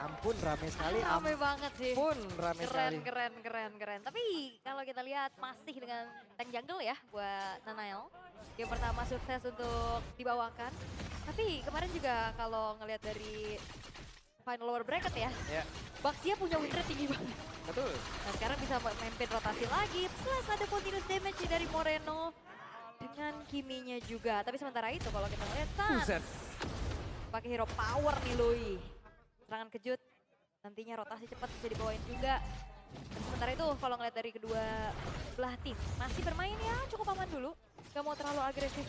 Ampun rame sekali. Rame banget sih. Ampun rame sekali. Keren. Tapi kalau kita lihat masih dengan tank jungle ya buat Nanael. Game pertama sukses untuk dibawakan. Tapi kemarin juga kalau ngelihat dari final lower bracket ya. Ya, Baxia punya win rate tinggi banget. betul. Nah sekarang bisa maintain rotasi lagi. Plus ada continuous damage dari Moreno. Dengan Kiminya juga. Tapi sementara itu kalau kita lihat Buset. pakai hero power nih Lui. Serangan kejut. Nantinya rotasi cepat bisa dibawain juga. Dan sementara itu kalau ngeliat dari kedua belah tim. Masih bermain ya cukup aman dulu. Gak mau terlalu agresif.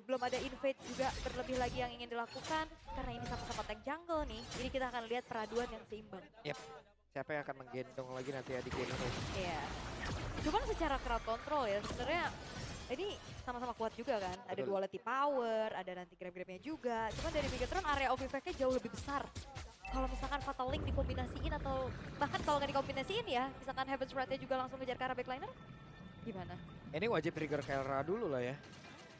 Belum ada invade juga berlebih lagi yang ingin dilakukan. Karena ini sama-sama tank jungle nih. Jadi kita akan lihat peraduan yang seimbang. Yep. Siapa yang akan menggendong lagi nanti ya di game ini? Iya. Cuman secara crowd control ya sebenarnya ini sama-sama kuat juga kan. Ada Betul. duality power, ada nanti grab-grabnya juga. Cuman dari Megatron area of effect-nya jauh lebih besar. Kalau misalkan Fatal Link dikombinasiin atau bahkan kalau nggak dikombinasiin ya, misalkan Heaven's Wrath-nya juga langsung ngejar ke arah backliner, gimana? Ini wajib trigger Kelra dulu lah ya.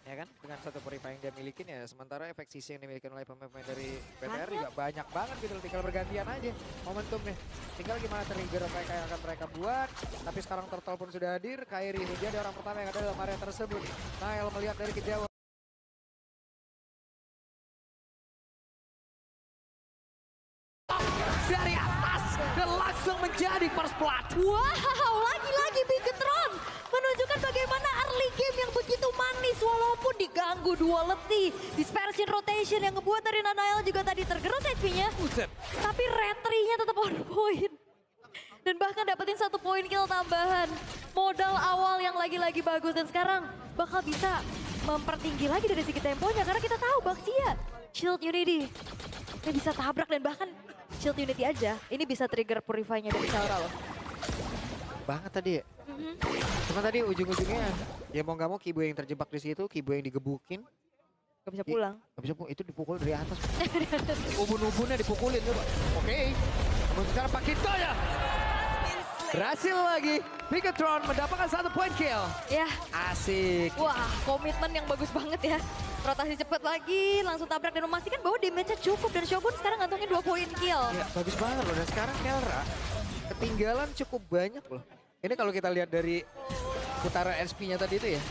Ya kan, dengan satu purify yang dia milikin ya. Sementara efek sisi yang dimiliki oleh pemain-pemain dari PTR juga banyak banget gitu. Tinggal bergantian aja momentumnya. Tinggal gimana trigger mereka yang akan mereka buat. Tapi sekarang Turtle pun sudah hadir. Kairi ini dia orang pertama yang ada dalam area tersebut. Nael melihat dari kejauhan. Dari atas dan langsung menjadi first blood. Wow, lagi-lagi Megatron menunjukkan bagaimana early game yang begitu manis walaupun diganggu dua letih. Dispersion rotation yang ngebuat dari Nanael juga tadi tergerus HP-nya. Buset. Tapi retry-nya tetap on point. Dan bahkan dapetin 1 poin kill tambahan. Modal awal yang lagi-lagi bagus dan sekarang bakal bisa mempertinggi lagi dari segi temponya. Karena kita tahu Baxia, Shield Unity, dia bisa tabrak dan bahkan Shield Unity aja. Ini bisa trigger purify-nya dari Kelra loh. Banget tadi ya. Cuma tadi ujung-ujungnya ya mau nggak mau Kibo yang terjebak di situ, Kibo yang digebukin. Gak bisa pulang. Gak bisa, itu dipukul dari atas. Ubun-ubunnya dipukulin coba. Oke. Namun sekarang Pakito ya. Berhasil lagi. Megatron mendapatkan 1 point kill. Ya, Asik. wah komitmen yang bagus banget ya. Rotasi cepet lagi, langsung tabrak dan memastikan bahwa damage-nya cukup. Dan Shogun sekarang ngantongin 2 poin kill. Ya, bagus banget loh. Dan sekarang Kelra ketinggalan cukup banyak loh. Ini kalau kita lihat dari putaran SP-nya tadi itu ya.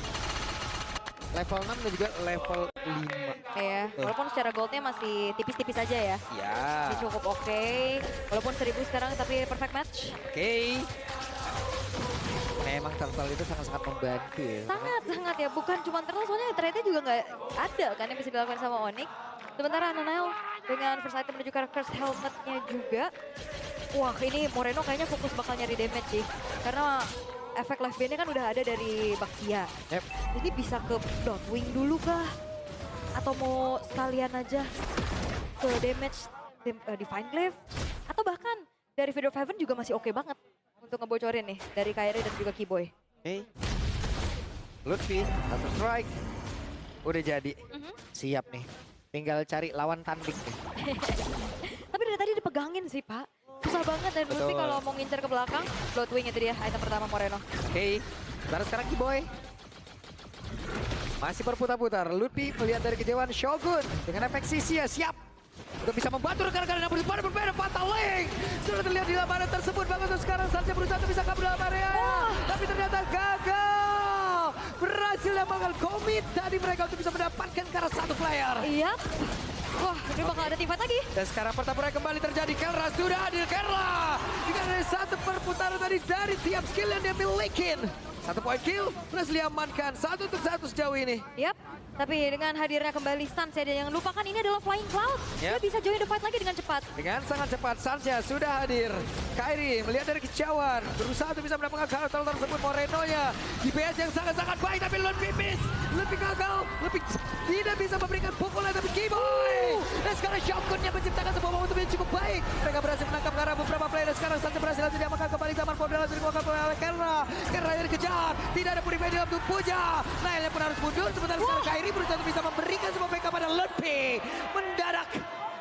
Level 6 dan juga level 5. Ya, walaupun secara goldnya masih tipis-tipis aja ya. Ya. Masih cukup oke. Walaupun 1000 sekarang tapi perfect match. Oke. Memang Turtle itu sangat-sangat membantu ya. Sangat ya, bukan cuma terus soalnya trade-nya juga nggak ada kan yang bisa dilakukan sama Onyx. Sementara Nanael dengan first item menuju ke first helmetnya juga. Wah ini Moreno kayaknya fokus bakal nyari damage sih. Karena efek life band-nya kan udah ada dari Baxia. Yep. Jadi bisa ke Bloodwing dulu kah? Atau mau sekalian aja ke damage Divine Glaive? Atau bahkan dari Video of Heaven juga masih oke banget untuk ngebocorin nih dari Kairi dan juga Kiboy. Oke. Lutfi, satu strike. Udah jadi. Siap nih. Tinggal cari lawan tanding nih. Tapi dari tadi dipegangin sih Pak. Susah banget dan Lutfi Betul. kalau mau ngincer ke belakang. Bloodwing itu dia item pertama Moreno. Oke. Baru sekarang Kiboy. Masih berputar-putar. Lutfi melihat dari kejauhan Shogun. Dengan efek sisi ya siap. Untuk bisa membantu rekan-rekan yang berbeda Fatal Link. Sudah terlihat di dalam area tersebut. Bagus sekarang saja berusaha untuk bisa kabur dalam area. Tapi ternyata gagal. Berhasil mendapatkan komit tadi mereka untuk bisa mendapatkan ke arah 1 player. Iya. Wah ini bakal ada teamfight lagi. Dan sekarang pertempuran kembali terjadi. Kelra sudah hadir. Kelra dengan ada 1 perputaran tadi dari tiap skill yang dia milikin. 1 point kill berhasil diamankan. 1 untuk 1 sejauh ini. Yap. Tapi dengan hadirnya kembali Sans ya, dan jangan lupakan ini adalah Flying Cloud. Yep. Dia bisa join the fight lagi dengan cepat. Dengan sangat cepat Sansya sudah hadir. Kairi melihat dari kejauhan. Berusaha untuk bisa mendapatkan karakter tersebut. Moreno-nya DPS yang sangat-sangat baik. Tapi lebih gagal. Lebih tidak bisa memberikan pukulan. Tapi Kiboy. Dan sekarang Shogun-nya menciptakan sebuah momentum yang cukup baik. Mereka berhasil menangkap ke arah beberapa player. Dan sekarang Sansya berhasil langsung diamankan kembali. Zaman Fordel langsung dikeluarkan oleh Kelra. Kelra yang dikejar. Tidak ada purify dalam tubuhnya. Nailnya pun harus mundur. Sementara sekarang Kairi berusaha untuk bisa memberikan sebuah PK pada Lutfi. Mendadak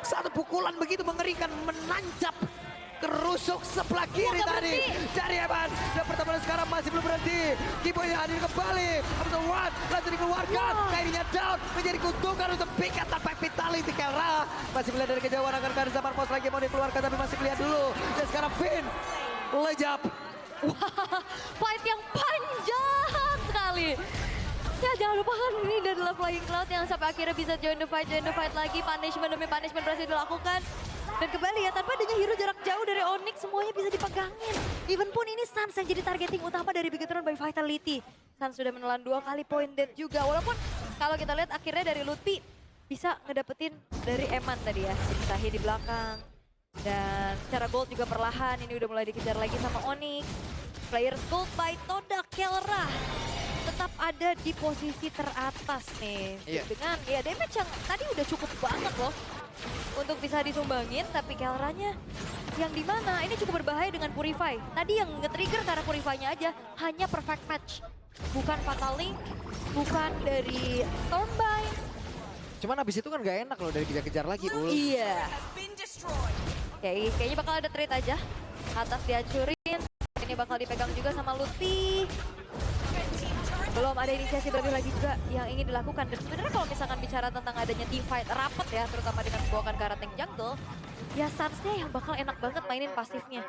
1 pukulan begitu mengerikan menancap kerusuk sebelah kiri nggak tadi dari Evan. Dan pertemuan sekarang masih belum berhenti. Kiboy hadir kembali. Episode 1 langsung dikeluarkan. Kairinya down menjadi kutukan untuk pikat tanpa vitality. Kelra masih melihat dari kejauhan akan ke zaman pos lagi mau dikeluarkan tapi masih melihat dulu. Dan sekarang Finn lejap. Wah, fight yang panjang sekali. Ya jangan lupa kan ini adalah Flying Cloud yang sampai akhirnya bisa join the fight lagi. Punishment demi punishment berhasil dilakukan. Dan kembali ya, tanpa adanya hero jarak jauh dari Onyx, semuanya bisa dipegangin. Even pun ini Suns yang jadi targeting utama dari Bigetron by Vitality. Suns sudah menelan 2 kali point dead juga. Walaupun kalau kita lihat akhirnya dari Lutfi bisa ngedapetin dari Eman tadi ya. Sahi di belakang. Dan secara gold juga perlahan, ini udah mulai dikejar lagi sama Onyx. Players gold by Toda Kelra tetap ada di posisi teratas nih. Iya. Dengan ya damage yang tadi udah cukup banget loh untuk bisa disumbangin, tapi Kelranya yang dimana ini cukup berbahaya dengan Purify. Tadi yang nge-trigger karena Purify-nya aja hanya perfect match. Bukan Fatal Link, bukan dari Stormbind. Cuman abis itu kan gak enak loh dari kejar-kejar lagi, Ul. Iya. Kayaknya bakal ada trade aja. Atas dihancurin, ini bakal dipegang juga sama Lutfi. Belum ada inisiasi berlebih lagi juga yang ingin dilakukan. Dan sebenarnya kalau misalkan bicara tentang adanya team fight rapat ya, terutama dengan membawakan ke arah tank jungle, ya Suns-nya yang bakal enak banget mainin pasifnya.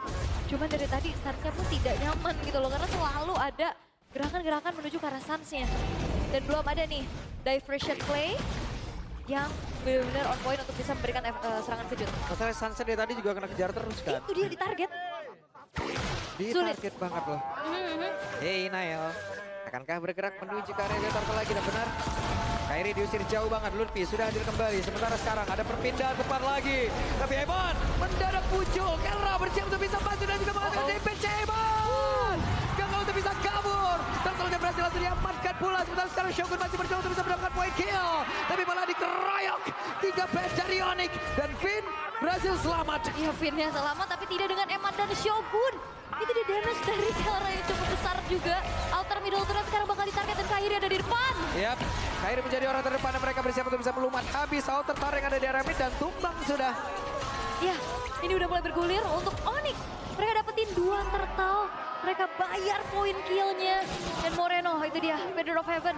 Cuman dari tadi Suns-nya pun tidak nyaman gitu loh, karena selalu ada gerakan-gerakan menuju ke arah Suns-nya. Dan belum ada nih diversion play yang benar-benar on point untuk bisa memberikan serangan kejut. Masalah Sunset dari tadi juga kena kejar terus kan. Itu dia di target. Di Sulit. target banget loh. Hey Nael, akankah bergerak menuju ke area Turtle lagi? Dan benar, Kairi diusir jauh banget. Lutfi sudah hadir kembali. Sementara sekarang ada perpindahan tempat lagi. Tapi Evan mendadak muncul. Kelra bersiap untuk bisa maju dan juga mengatakan DPC Evan. Gagal untuk bisa kabur. Turtle berhasil langsung diamankan pula. Sementara sekarang Shogun masih berjuang untuk bisa mendapatkan point kill. Tapi malah dikeroyok 3 best dari Onyx. Dan Finn berhasil selamat. Ya Finn-nya selamat tapi tidak dengan Eman dan Shogun. Itu di damage dari Kelra yang cukup besar juga. Outer middle turret sekarang bakal ditarget dan Kairi ada di depan. Yap, Kairi menjadi orang terdepan dan mereka bersiap untuk bisa melumat habis. Outer Tower yang ada di area mid dan tumbang sudah. Ya, ini udah mulai bergulir untuk Onyx. Mereka dapetin 2 turtle. Mereka bayar poin kill-nya. Dan Moreno, itu dia, Feather of Heaven.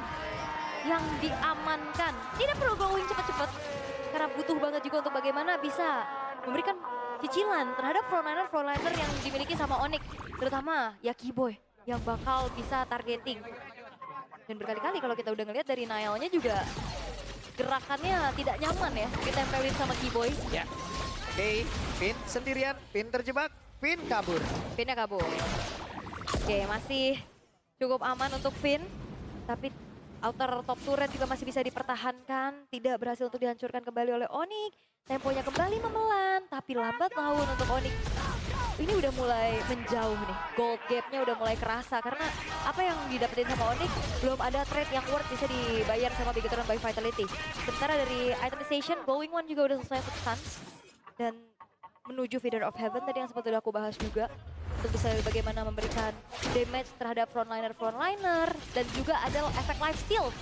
Yang diamankan. Tidak perlu going cepet-cepet. Karena butuh banget juga untuk bagaimana bisa memberikan cicilan terhadap frontliner yang dimiliki sama Onyx. Terutama ya Kiboy yang bakal bisa targeting. Dan berkali-kali kalau kita udah ngelihat dari Nail-nya juga gerakannya tidak nyaman ya ditempelin sama Kiboy. Ya. Oke, Finn sendirian, Finn terjebak, Finn kabur. Finn-nya kabur. Oke, masih cukup aman untuk Finn. Tapi outer top turret juga masih bisa dipertahankan. Tidak berhasil untuk dihancurkan kembali oleh Onyx. Temponya kembali memelan, tapi lambat laun untuk Onyx. Ini udah mulai menjauh nih. Gold gap-nya udah mulai kerasa. Karena apa yang didapetin sama Onyx, belum ada trade yang worth bisa dibayar sama Bigetron by Vitality. Sementara dari itemization, Glowing One juga udah selesai untuk Suns. Dan menuju Feather of Heaven tadi yang sempat udah aku bahas juga. Untuk bisa bagaimana memberikan damage terhadap frontliner. Dan juga ada efek lifesteal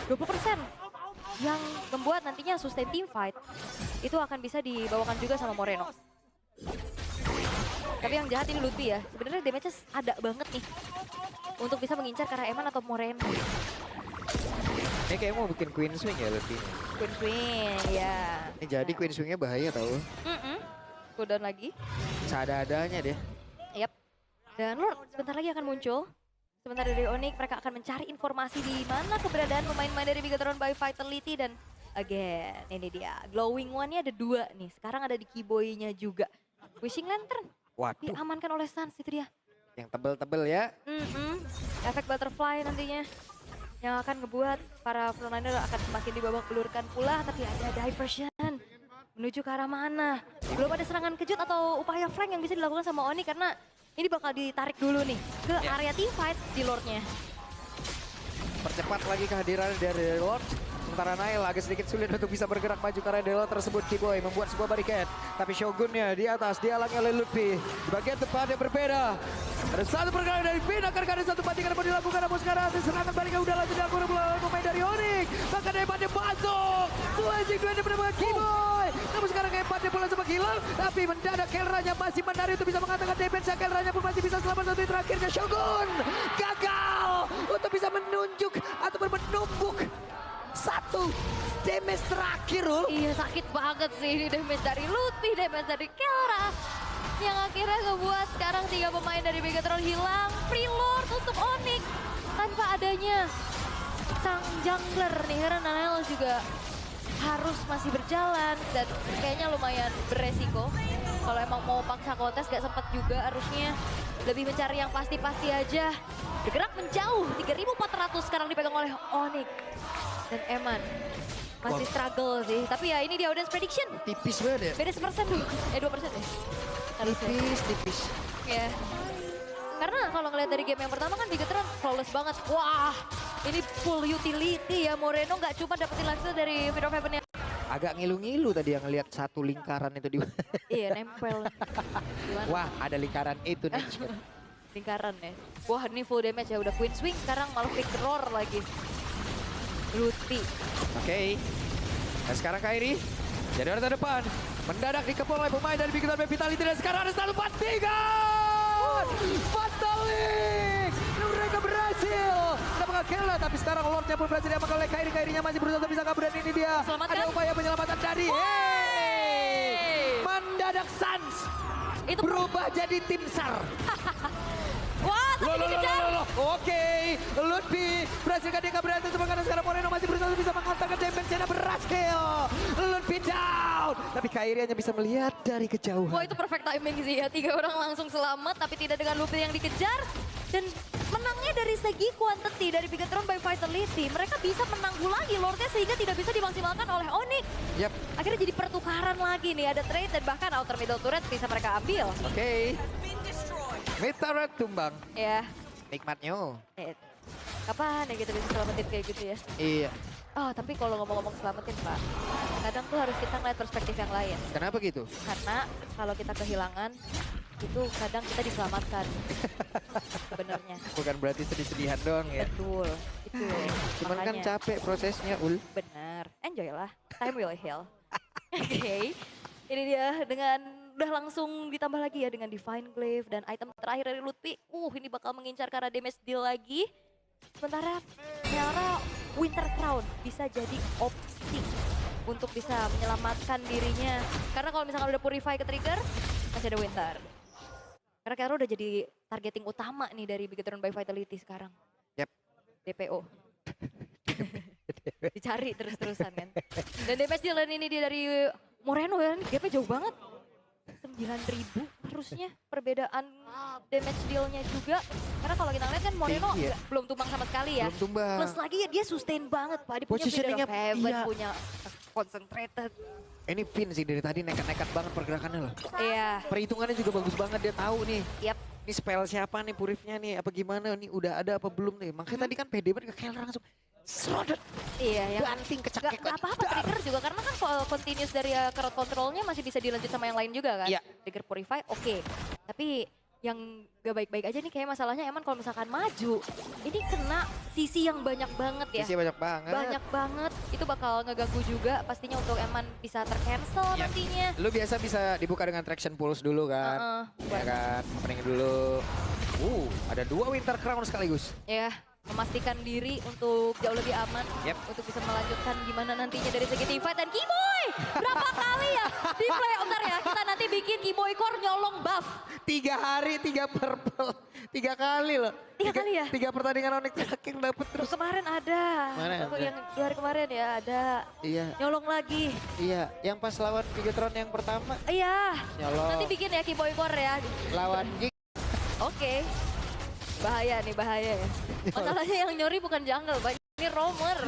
20%. Yang membuat nantinya sustain team fight. Itu akan bisa dibawakan juga sama Moreno. Tapi yang jahat ini Lutfi ya. Sebenarnya damage-nya ada banget nih. Untuk bisa mengincar ke arah Eman atau Moreno. Ini kayak mau bikin Queen Swing ya Lutfi. Queen Swing, ya. Ini jadi Queen Swing-nya bahaya tau. Cooldown lagi. Seada-adanya deh. Yap. Dan Lord sebentar lagi akan muncul. Sementara dari Onyx mereka akan mencari informasi di mana keberadaan pemain-pemain dari Bigetron by Vitality. Dan again, ini dia. Glowing One-nya ada 2 nih. Sekarang ada di Kiboy-nya juga. Wishing Lantern. Waduh. Diamankan oleh Suns, itu dia. Yang tebel-tebel ya. Efek butterfly nantinya. Yang akan ngebuat para frontliner akan semakin dibabak belurkan pula. Tapi ada diversion. Menuju ke arah mana. Belum ada serangan kejut atau upaya flank yang bisa dilakukan sama Onyx. Karena ini bakal ditarik dulu nih ke area team fight di Lord-nya. Percepat lagi kehadiran dari Lord. Sementara Nail agak sedikit sulit untuk bisa bergerak maju ke area Lord tersebut. Kiboy membuat sebuah barricade. Tapi Shogunnya di atas dihalangi oleh Lutfi. Di bagian depan yang berbeda. Ada satu pergerakan dari Finn. Akankah ada satu bandingan yang mau dilakukan. Namun sekarang ada serangan balik yang udah lanjut dilakukan oleh pemain dari Onyx. Bahkan hebatnya masuk. Slashing 2 yang benar-benar Kiboy. Namun sekarang hebatnya bola sama hilang. Tapi mendadak Kelranya masih menarik untuk bisa mengatakan damage. Kelranya pun masih bisa selamat satu terakhirnya. Shogun gagal untuk bisa menunjuk ataupun menumbuk satu damage terakhir, Ul. Iya, sakit banget sih ini damage dari Lutfi, damage dari Kelra. Yang akhirnya ngebuat sekarang 3 pemain dari Bigetron hilang. Free Lord untuk Onyx tanpa adanya sang jungler nih. Heranel juga harus masih berjalan dan kayaknya lumayan beresiko. Kalau emang mau paksa kontes gak sempat juga, harusnya lebih mencari yang pasti-pasti aja. Bergerak menjauh, 3.400 sekarang dipegang oleh Onyx. Dan Eman masih struggle sih, tapi ya ini dia audience prediction. Tipis banget ya. Beda 1% dulu, 2% ya. Tipis. Ya. Karena kalau ngeliat dari game yang pertama kan Bigetron flawless banget. Wah, ini full utility ya. Moreno nggak cuma dapetin langsung dari Fear of Heaven-nya. Agak ngilu-ngilu tadi yang ngelihat satu lingkaran itu di. Iya, nempel. Gimana? Wah, ada lingkaran itu nih. Lingkaran ya. Wah, ini full damage ya. Udah Queen Swing, sekarang malah Quick Roar lagi. Lutfi. Oke. Dan sekarang Kairi jadi orang terdepan. Mendadak dikepung oleh pemain dari Bigetron Vitality dan sekarang ada 1-4-3. Fatalik. Mereka berhasil. Mendapatkan kill tapi sekarang Lordnya pun berhasil diamankan oleh Kairi. Kairinya masih berusaha untuk bisa kabur dan ini dia. Selamatkan. Ada upaya penyelamatan dari. Mendadak Suns Itu berubah jadi tim SAR. Wah, tapi dikejar. Oke, Lutfi berhasilkan dia kabur dari teman karena sekarang Moreno masih berusaha bisa menghantarkan damage dan berhasil. Lutfi down. Tapi Kairi hanya bisa melihat dari kejauhan. Wah, itu perfect timing sih ya. 3 orang langsung selamat, tapi tidak dengan Lutfi yang dikejar. Dan menangnya dari segi quantity dari Bigetron by Vitality. Mereka bisa menangguh lagi Lordnya sehingga tidak bisa dimaksimalkan oleh Onyx. Yap. Akhirnya jadi pertukaran lagi nih. Ada trade dan bahkan outer middle turret bisa mereka ambil. Oke. Mid turret tumbang. Ya. Nikmatnya. Kapan ya kita bisa selamatin kayak gitu ya? Iya. Oh, tapi kalau ngomong-ngomong selamatin, Pak, kadang tuh harus kita ngeliat perspektif yang lain. Kenapa gitu? Karena kalau kita kehilangan, itu kadang kita diselamatkan. Sebenarnya. Bukan berarti sedih-sedihan doang ya. Betul. Itu. Cuman kan makanya. capek prosesnya, Ul. Benar. Enjoy lah. Time will heal. Oke. Ini dia dengan udah langsung ditambah lagi ya dengan Divine Glaive dan item terakhir dari Lutfi. Ini bakal mengincar karena damage deal lagi. Sementara Kelra Winter Crown bisa jadi opsi untuk bisa menyelamatkan dirinya. Karena kalau misalkan udah Purify ke trigger, masih ada Winter. Karena Kelra udah jadi targeting utama nih dari Bigetron by Vitality sekarang. Yep. DPO. Dicari terus-terusan kan. Dan damage deal ini dia dari Moreno ya, gapnya jauh banget. 9.000 harusnya perbedaan damage dealnya juga. Karena kalau kita ngeliat kan Moreno belum tumbang sama sekali ya. Belum tumbang. Plus lagi ya dia sustain banget Pak. Dia punya Positioningnya, Fear of Heaven, iya. punya concentrated. Ini Vin sih dari tadi nekat-nekat banget pergerakannya loh. Iya. Perhitungannya juga bagus banget, dia tahu nih. Yap. Ini spell siapa nih Purifnya nih, apa gimana nih, udah ada apa belum nih. Makanya tadi kan pede banget ke Kelra langsung. Srodot. Iya, yang Banting kecekek. gak apa-apa trigger juga karena kan continuous dari crowd controlnya masih bisa dilanjut sama yang lain juga kan. Iya. Trigger Purify oke. Tapi yang gak baik-baik aja nih kayak masalahnya Eman kalau misalkan maju. Ini kena sisi yang banyak banget ya. Sisi banyak banget. Banyak banget. Itu bakal ngeganggu juga pastinya untuk Eman bisa tercancel Iya. nantinya. Lu biasa bisa dibuka dengan traction pulse dulu kan. Ya kan, opening dulu. Ada 2 Winter Crown sekaligus. Ya, memastikan diri untuk jauh lebih aman. Yep. Untuk bisa melanjutkan gimana nantinya dari segi teamfight. Dan Keyboy! Berapa kali ya di play bentar ya. Kita nanti bikin Keyboy Core nyolong buff. 3 hari, 3 purple. 3 kali loh. 3 kali ya? 3 pertandingan Onyx terakhir dapet terus. Kemarin ada. Mana ada? Yang 2 hari kemarin ya ada. Iya. Nyolong lagi. Iya, yang pas lawan Bigetron yang pertama. Iya. Nyolong. Nanti bikin ya Keyboy Core ya. Lawan Gig. Oke. Bahaya nih, bahaya ya. Masalahnya yang nyori bukan jungle, banyak ini roamer.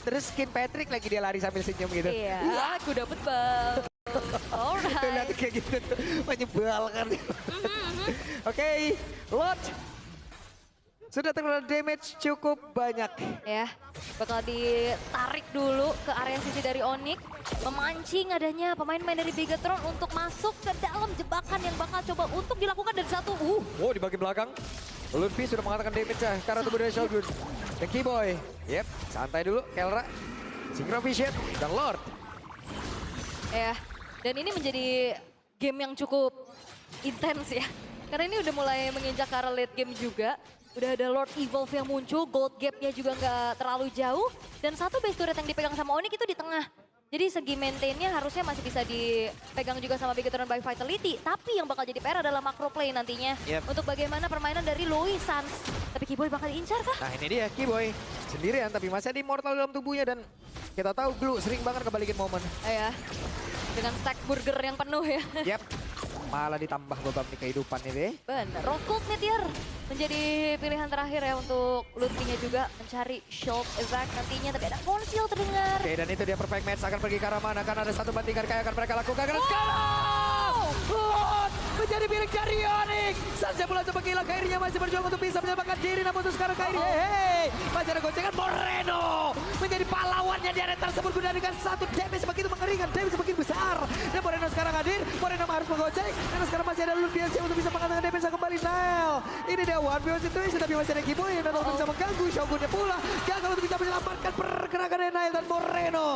Terus skin Patrick lagi dia lari sambil senyum gitu. Iya, aku dapet bang. Tuh lihat Alright. kayak gitu tuh, menyebalkan. Oke, Lot. Sudah terkena damage cukup banyak. Ya, bakal ditarik dulu ke area sisi dari Onyx. Memancing adanya pemain-pemain dari Bigetron untuk masuk ke dalam jebakan yang bakal coba untuk dilakukan dari satu. Oh, di bagian belakang. Lutfi sudah mengatakan damage ya, karena tubuh dari Shogun. Dan Keyboy. Yep, santai dulu, Kelra. Synchro Vision, dan Lord. Ya, Dan ini menjadi game yang cukup intens ya. Karena ini udah mulai menginjak ke arah late game juga. Udah ada Lord Evolve yang muncul, gold gap-nya juga nggak terlalu jauh. Dan satu base turret yang dipegang sama Onyx itu di tengah. Jadi segi maintain-nya harusnya masih bisa dipegang juga sama Bigetron by Vitality. Tapi yang bakal jadi PR adalah macro play nantinya. Untuk bagaimana permainan dari Louis Sans. Tapi Keyboy bakal diincar kah? Nah ini dia Keyboy sendirian tapi masih ada immortal dalam tubuhnya dan kita tahu Glue sering banget kebalikin momen. Ya, dengan stack burger yang penuh ya. Yap, malah ditambah beban di kehidupan ini deh. Benar, Rockgold Meteor menjadi pilihan terakhir ya untuk Lutfi-nya juga mencari shield effect nantinya. Tapi ada konsil terdengar. Oke dan itu dia perfect match akan pergi ke arah mana. Akan ada satu bandingan kayak akan mereka lakukan. Karena sekarang Lord menjadi milik dari Onyx. Saja pula coba gila Kairinya masih berjuang untuk bisa menyelamatkan diri. Namun untuk sekarang Kairi hei. Masih ada goncengan Moreno. Menjadi pahlawannya di area tersebut. Guna dengan satu damage begitu mengerikan. Damage begitu besar. Dan Moreno sekarang hadir. Moreno harus menggocek. Karena sekarang masih ada Lutfi untuk bisa mengatakan damage kembali. Nile. Ini dia one v one situation. Tapi masih ada Keyboy yang bisa mengganggu. Shogunnya pula gagal untuk bisa menyelamatkan pergerakan Nile dan Moreno.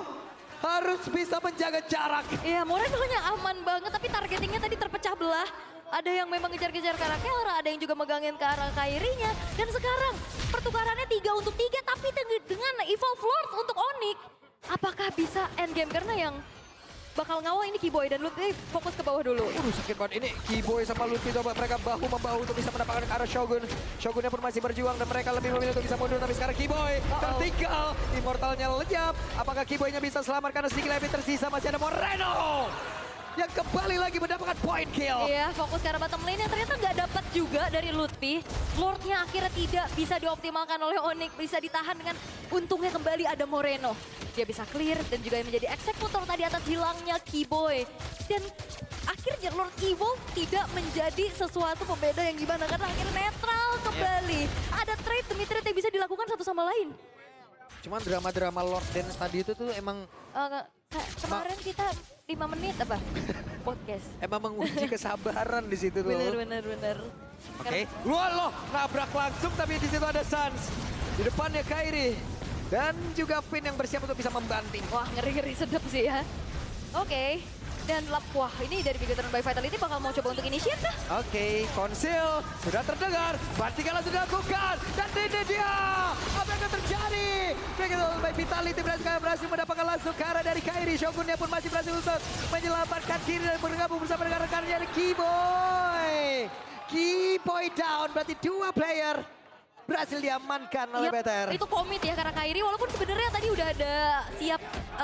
Harus bisa menjaga jarak. Iya, Moreno-nya aman banget, tapi targetingnya tadi terpecah belah. Ada yang memang ngejar-ngejar ke arah Kelra, ada yang juga megangin ke arah Kairinya. Dan sekarang pertukarannya 3 untuk 3, tapi dengan Evolve Lord untuk Onyx. Apakah bisa endgame? Karena yang bakal ngawal ini Keyboy dan Lutfi fokus ke bawah dulu. Sakit banget ini. Keyboy sama Lutfi coba mereka bahu-membahu untuk bisa mendapatkan ke arah Shogun. Shogunnya pun masih berjuang dan mereka lebih memilih untuk bisa mundur. Tapi sekarang Keyboy tertinggal. Immortalnya lenyap. Apakah Keyboynya bisa selamat karena sedikit lebih tersisa masih ada Moreno. Yang kembali lagi mendapatkan point kill. Iya, fokus ke arah bottom lane yang ternyata nggak dapat juga dari Lutfi. Lordnya akhirnya tidak bisa dioptimalkan oleh Onyx, bisa ditahan dengan untungnya kembali ada Moreno. Dia bisa clear dan juga menjadi eksekutor tadi atas hilangnya Keyboy. Dan akhirnya Lord Evolve tidak menjadi sesuatu pembeda yang gimana karena akhirnya netral kembali. Ada trade demi trade yang bisa dilakukan satu sama lain. Cuman drama-drama Lord Dance tadi itu tuh emang kemarin kita 5 menit apa podcast. Emang menguji kesabaran di situ tuh. Bener. Oke. Wah loh, nabrak langsung tapi di situ ada Sans. Di depannya Kairi. Dan juga Finn yang bersiap untuk bisa membanting. Wah, ngeri-ngeri sedap sih ya. Oke. Dan wah ini dari Bigetron by Vitality bakal mau coba untuk initiate kah? Oke, konsil sudah terdengar. Bantinganlah sudah dilakukan. Dan ini dia. Apa yang akan terjadi? Bigetron by Vitality berhasil mendapatkan langsung ke arah dari Kairi. Shogunnya pun masih berhasil untuk menyelamatkan diri dan bergabung bersama dengan rekannya Keyboy. Keyboy down, berarti 2 player berhasil diamankan oleh BTR. Itu komit ya karena Kairi walaupun sebenarnya tadi udah ada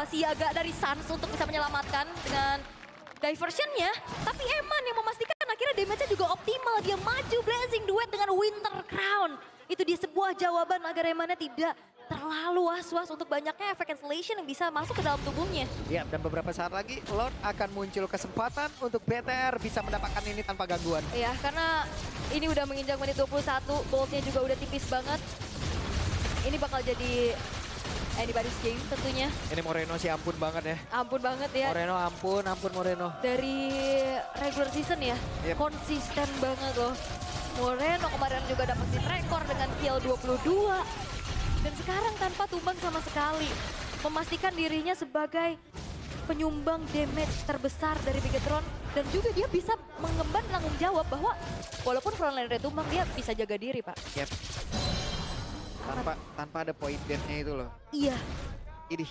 siaga dari Sans untuk bisa menyelamatkan dengan diversionnya. Tapi Eman yang memastikan akhirnya damage-nya juga optimal. Dia maju Blazing duet dengan Winter Crown. Itu dia sebuah jawaban agar Emannya tidak terlalu was-was untuk banyaknya efek cancellation yang bisa masuk ke dalam tubuhnya. Ya, dan beberapa saat lagi Lord akan muncul kesempatan untuk BTR bisa mendapatkan ini tanpa gangguan. Iya, karena ini udah menginjak menit 21, goldnya juga udah tipis banget. Ini bakal jadi anybody's game tentunya. Ini Moreno sih ampun banget ya. Ampun banget ya. Moreno ampun Moreno. Dari regular season ya, konsisten banget loh. Moreno kemarin juga dapetin rekor dengan kill 22. Dan sekarang tanpa tumbang sama sekali. Memastikan dirinya sebagai penyumbang damage terbesar dari Bigetron. Dan juga dia bisa mengemban tanggung jawab bahwa walaupun frontline tumbang dia bisa jaga diri Pak. Yep. Tanpa ada point death-nya itu loh. Iya. Ini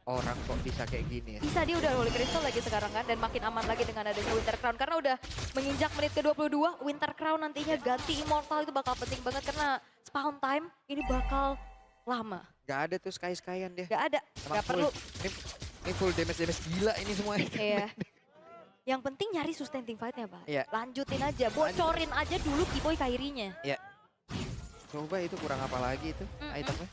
orang kok bisa kayak gini ya. Bisa, dia udah Holy Crystal lagi sekarang kan. Dan makin aman lagi dengan adanya Winter Crown. Karena udah menginjak menit ke-22. Winter Crown nantinya ganti Immortal itu bakal penting banget. Karena spawn time ini bakal lama. Gak ada tuh sky-skyan dia. Gak ada, gak perlu. Ini full damage gila ini semua. Iya. Yang penting nyari sustaining fight-nya Pak. Iya. Lanjutin aja, bocorin aja dulu Keyboy Kairinya. Iya. Coba itu kurang apa lagi itu itemnya.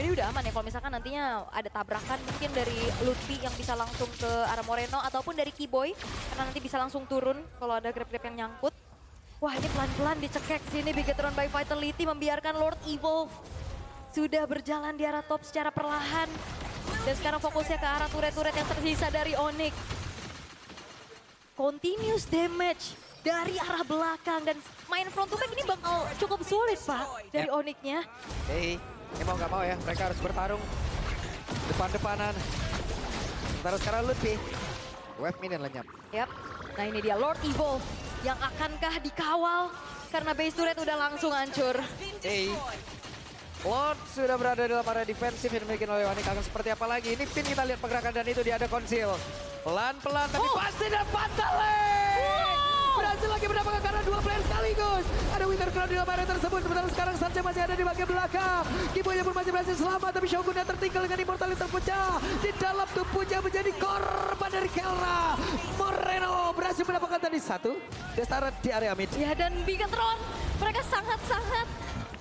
Ini udah aman ya kalau misalkan nantinya ada tabrakan mungkin dari Lutfi yang bisa langsung ke arah Moreno ataupun dari Keyboy. Karena nanti bisa langsung turun kalau ada grab-grab yang nyangkut. Wah ini pelan-pelan dicekek sini Bigetron by Vitality membiarkan Lord Evolve sudah berjalan di arah top secara perlahan. Dan sekarang fokusnya ke arah turret-turret yang tersisa dari Onyx. Continuous damage dari arah belakang dan main front to back ini bakal cukup sulit Pak dari Onyx-nya. Hey, ini mau gak mau ya mereka harus bertarung depan-depanan. Sementara sekarang Lutfi Wave minion lenyap. Yap. Nah ini dia Lord Evolve yang akankah dikawal karena base turret udah langsung hancur. Lord sudah berada dalam area defensif yang dimiliki oleh Onyx. Akan seperti apa lagi? Ini Finn kita lihat pergerakan dan itu dia ada konsil. Pelan-pelan tapi pasti dan Fatale! Berhasil lagi mendapatkan karena dua player sekaligus. Ada Winter Crown di dalam area tersebut. Sementara sekarang Sanche masih ada di bagian belakang. Kibonya pun masih berhasil selamat. Tapi Shogunnya tertinggal dengan immortal yang terpecah. Di dalam tubuhnya menjadi korban dari Kelra. Moreno berhasil mendapatkan tadi satu. Destara di area mid. Ya dan Bigetron mereka sangat-sangat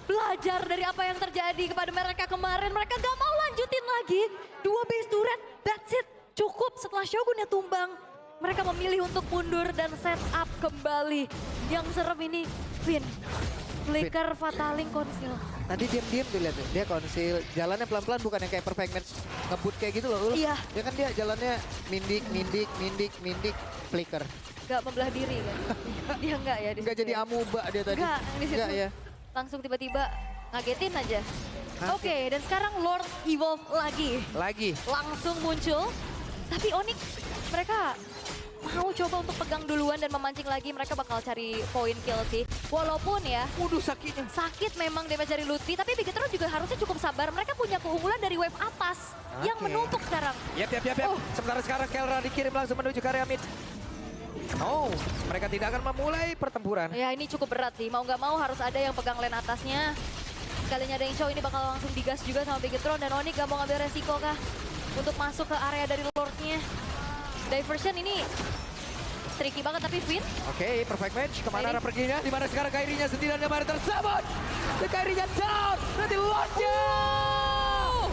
belajar dari apa yang terjadi kepada mereka kemarin. Mereka gak mau lanjutin lagi. Dua base turret, that's it. Cukup setelah Shogunnya tumbang. Mereka memilih untuk mundur dan set up kembali. Yang serem ini Finn. Flicker, Fataling, konsil. Tadi diam-diam tuh lihat tuh. Dia konsil. Jalannya pelan-pelan bukan yang kayak perfect match. Ngebut kayak gitu loh. Iya. Ya kan dia jalannya mindik, flicker. Gak membelah diri kan? Dia enggak ya di Enggak situ jadi ya? amuba dia tadi. Enggak, di situ. Enggak ya. Langsung tiba-tiba ngagetin aja. Ngaget. Oke, dan sekarang Lord Evolve Lagi. langsung muncul. Tapi Onyx mereka mau coba untuk pegang duluan dan memancing lagi. Mereka bakal cari poin kill sih. Walaupun ya Waduh sakitnya. sakit memang damage dari Lutfi, tapi Bigetron juga harusnya cukup sabar. Mereka punya keunggulan dari wave atas yang Oke. menumpuk sekarang. Yap. Oh. Sementara sekarang Kelra dikirim langsung menuju ke area mid. Oh, mereka tidak akan memulai pertempuran. Ya ini cukup berat sih, mau nggak mau harus ada yang pegang lane atasnya. Sekalinya ada yang show ini bakal langsung digas juga sama Bigetron dan Onyx gak mau ngambil resiko kah untuk masuk ke area dari Lordnya. Diversion ini tricky banget tapi Finn. Oke, perfect match. Kemana Kairi. arah perginya? Di mana sekarang Kairinya sendirian yang baru tersebut. Dan Kairinya down. Nanti Lordnya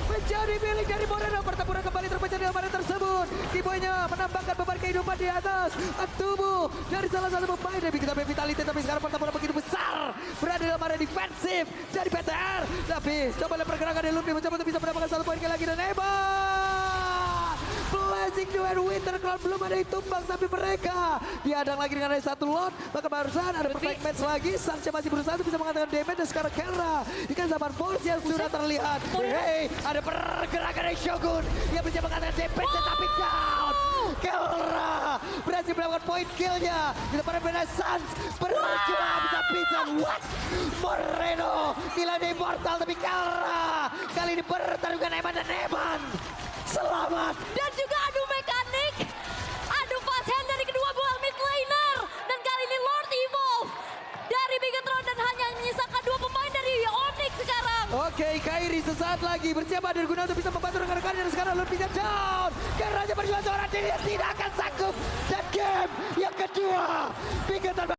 menjadi milik dari Moreno. Pertempuran kembali terpecah di dalam area tersebut. Kiboynya menambahkan beban kehidupan di atas tubuh dari salah satu pemain. Dari kita vitality tapi sekarang pertempuran begitu besar. Berada dalam area defensif dari PTR. Tapi coba lihat pergerakan dari Luffy mencoba untuk bisa mendapatkan satu poin lagi dan hebat. Blazing Duel Winter Crown belum ada yang tumbang tapi mereka dihadang lagi dengan ada satu lot. Bahkan barusan ada perfect match lagi. Sanche masih berusaha untuk bisa mengatakan damage dan sekarang Kelra ikan zaman force yang sudah terlihat. Hey, ada pergerakan dari Shogun yang bisa mengatakan damage tapi down. Kelra berhasil melakukan point killnya di depan Renaissance. Berjuang habis-habisan. What? Moreno nilai immortal tapi Kelra kali ini bertarung dengan Eman dan Eman. Selamat. Dan juga adu mekanik, adu fast hand dari kedua buah mid laner. Dan kali ini Lord Evolve dari Bigetron dan hanya menyisakan dua pemain dari Onyx sekarang. Oke, Kairi sesaat lagi bersiap hadir guna untuk bisa membantu rekan-rekannya dan sekarang Luffy down. Karena Raja berjuang seorang diri tidak akan sanggup. Dan game yang kedua, Bigetron